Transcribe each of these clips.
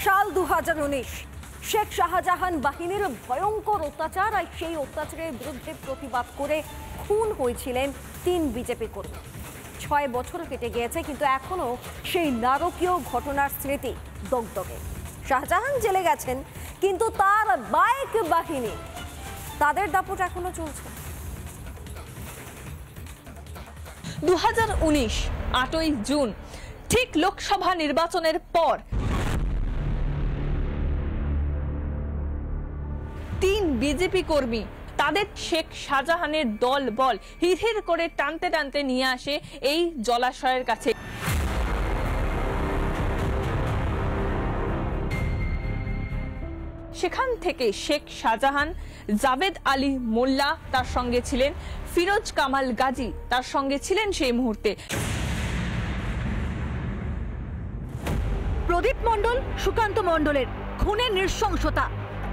সাল 2019 শেখ শাহজাহান বাহিনীর ভয়ঙ্কর অত্যাচার আর সেই অত্যাচারের বিরুদ্ধে প্রতিবাদ করে খুন হয়েছিলেন 3 বিজেপি কর্মী। 6 বছর কেটে গিয়েছে, কিন্তু এখনো সেই নারকীয় ঘটনার স্মৃতি দগদগে। শাহজাহান জেলে গেছেন, কিন্তু তার বাইক বাহিনী তাদের দাপট এখনো চলছে। 2019 8ই জুন, ঠিক লোকসভা নির্বাচনের পর 3 বিজেপি কর্মী তাদের শেখ শাহজাহানের দল বল হিড়হিড় করে টানতে টানতে নিয়ে আসে এই জলাশয়ের কাছে। সেখান থেকে শেখ শাহজাহান, জাভেদ আলী মোল্লা তার সঙ্গে ছিলেন, ফিরোজ কামাল গাজী তার সঙ্গে ছিলেন সেই মুহূর্তে। প্রদীপ মণ্ডল, সুকান্ত মণ্ডলের খুনের নৃশংসতা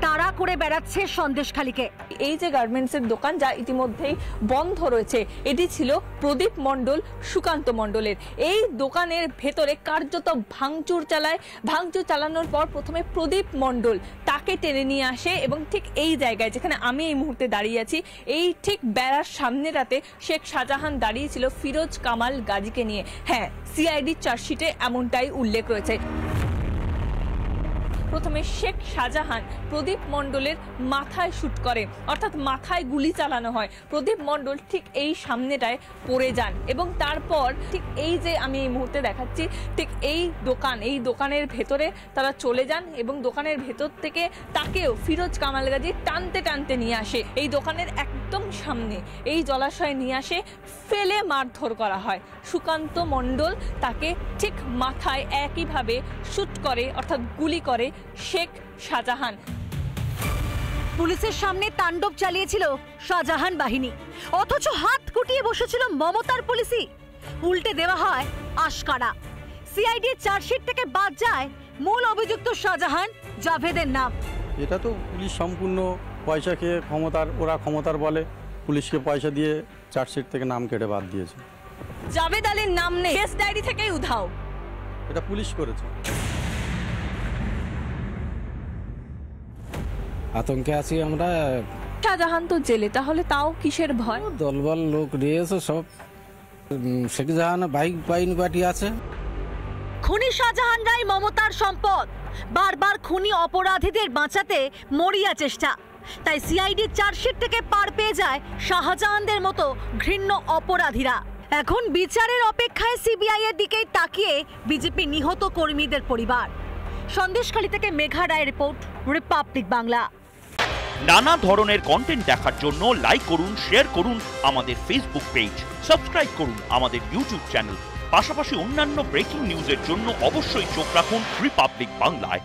তাড়া করে বেড়াচ্ছে সন্দেশখালীকে। এই যে গার্মেন্টসের দোকান যা ইতিমধ্যেই বন্ধ রয়েছে, এটি ছিল প্রদীপ মণ্ডল, সুকান্ত মণ্ডলের। এই দোকানের ভেতরে কার্যত ভাঙচুর চালায়। ভাঙচুর চালানোর পর প্রথমে প্রদীপ মণ্ডল তাকে টেনে নিয়ে আসে এবং ঠিক এই জায়গায় যেখানে আমি এই মুহূর্তে দাঁড়িয়ে আছি, এই ঠিক বেড়ার সামনেটাতে শেখ শাহজাহান দাঁড়িয়েছিল ফিরোজ কামাল গাজীকে নিয়ে। হ্যাঁ, সিআইডি চার্জশিটে এমনটাই উল্লেখ রয়েছে। প্রথমে শেখ শাহজাহান প্রদীপ মণ্ডলের মাথায় শুট করে, অর্থাৎ মাথায় গুলি চালানো হয়। প্রদীপ মণ্ডল ঠিক এই সামনেটায় পড়ে যান এবং তারপর ঠিক এই যে আমি এই মুহূর্তে দেখাচ্ছি, ঠিক এই দোকানের ভেতরে তারা চলে যান এবং দোকানের ভেতর থেকে তাকেও ফিরোজ কামাল গাজী টানতে টানতে নিয়ে আসে এই দোকানের একদম সামনে, এই জলাশয়ে নিয়ে আসে, ফেলে মারধর করা হয়। সুকান্ত মণ্ডল তাকে ঠিক মাথায় একইভাবে শুট করে, অর্থাৎ গুলি করে শেখ শাহজাহান। পুলিশের সামনে তাণ্ডব চালিয়েছিল শাহজাহান বাহিনী, অথচ হাত গুটিয়ে বসেছিল মমতার পুলিশই। উল্টে দেওয়া হয় আশকারা। সিআইডি চার্জশিট থেকে বাদ যায় মূল অভিযুক্ত শাহজাহান, জাভেদের নাম। এটা তো পুলিশ সম্পূর্ণ পয়সা খেয়ে ওরা ক্ষমতার বলে পুলিশকে পয়সা দিয়ে চার্জশিট থেকে নাম কেটে বাদ দিয়েছে। জাভেদ আলীর নাম নেই, কেস ডায়েরি থেকেই উধাও। এটা পুলিশ করেছে। আতঙ্কে আছি আমরা। শাহজাহান তো জেলে, তাহলে তাও কিসের ভয়? দলবল লোক নিয়েছে সব। শেখ জাহান বাইক বাহিনী পার্টি আছে। খুনি শাহজাহান রায় মমতার সম্পদ, বারবার খুনি অপরাধীদের বাঁচাতে মরিয়া চেষ্টা। তাই সিআইডি চার্জশিট থেকে পার পেয়ে যায় শাহজাহানদের মতো ঘৃণ্য অপরাধীরা। এখন বিচারের অপেক্ষায় সিবিআই এর দিকেই তাকিয়ে বিজেপি নিহত কর্মীদের পরিবার। সন্দেশখালী থেকে মেঘা রায় রিপোর্ট, রিপাবলিক বাংলা। নানা ধরনের কন্টেন্ট দেখার জন্য লাইক করুন, শেয়ার করুন আমাদের ফেসবুক পেজ, সাবস্ক্রাইব করুন আমাদের ইউটিউব চ্যানেল। পাশাপাশি অন্যান্য ব্রেকিং নিউজের জন্য অবশ্যই চোখ রাখুন রিপাবলিক বাংলায়।